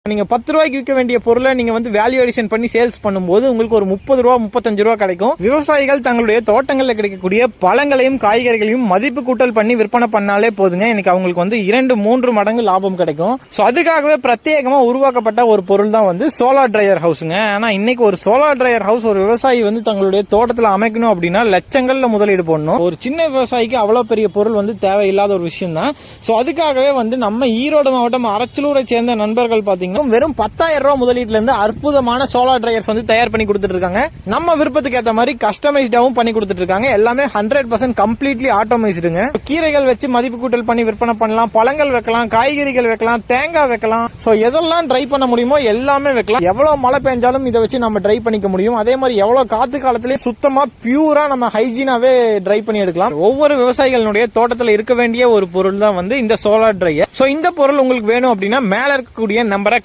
நீங்க 10 ரூபாய்க்கு விற்க வேண்டிய பொருளை நீங்க வந்து வேல்யூ அடிஷன் பண்ணி சேல்ஸ் பண்ணும்போது உங்களுக்கு ஒரு 30 ரூபா 35 ரூபா கிடைக்கும். விவசாயிகள் தங்களுடைய தோட்டங்கள்ல கிடைக்கக்கூடிய பழங்களையும் காய்கறிகளையும் மதிப்பு கூட்டல் பண்ணி விற்பனை பண்ணாலே போதுங்க. எனக்கு அவங்களுக்கு வந்து 2-3 மடங்கு லாபம் கிடைக்கும். சோ அதுக்காகவே பிரத்யேகமா உருவாக்கப்பட்ட ஒரு பொருள் தான் வந்து சோலார் டிரையர் ஹவுஸ்ங்க. ஆனா இன்னைக்கு ஒரு சோலார் டிரையர் ஹவுஸ் ஒரு விவசாயி வந்து தங்களுடைய தோட்டத்துல அமைக்கணும் அப்படின்னா லட்சங்கள்ல முதலீடு போடணும். ஒரு சின்ன விவசாயிக்கு அவ்வளவு பெரிய பொருள் வந்து தேவையில்லாத ஒரு விஷயம் தான். சோ அதுக்காகவே வந்து நம்ம ஈரோடு மாவட்டம் அரச்சலூரை சேர்ந்த நண்பர்கள் பாத்தீங்கன்னா வெறும் 10,000 ரூபாய் முதலீட்டுல இருந்து அற்புதமான சோலார் டிரையர்ஸ் வந்து தயார் பண்ணி கொடுத்துட்டு இருக்காங்க. நம்ம விருப்பத்துக்கு ஏற்ற மாதிரி கஸ்டமைஸ்டாவும் பண்ணி கொடுத்துட்டு இருக்காங்க. எல்லாமே 100% கம்ப்ளீட்லி ஆட்டோமைஸ்டுங்க. கீரைகள் வச்சு மதிப்பு கூட்டல் பண்ணி விற்பனை பண்ணலாம், பழங்கள் வைக்கலாம், காய்கறிகள் வைக்கலாம், தேங்காய் வைக்கலாம். சோ எதெல்லாம் ட்ரை பண்ண முடியுமோ எல்லாமே வைக்கலாம். எவ்வளவு மழை பெஞ்சாலும் இதை வச்சு நம்ம ட்ரை பண்ணிக்க முடியும். அதே மாதிரி எவ்வளவு காத்து காலத்திலேயே சுத்தமா பியூரா நம்ம ஹைஜீனாவே ட்ரை பண்ணி எடுக்கலாம். ஒவ்வொரு விவசாயிகளுடைய தோட்டத்தில் இருக்க வேண்டிய ஒரு பொருள் தான் வந்து இந்த சோலார் டிரையர். சோ இந்த பொருள் உங்களுக்கு வேணும் அப்படின்னா மேல இருக்கக்கூடிய நம்பரை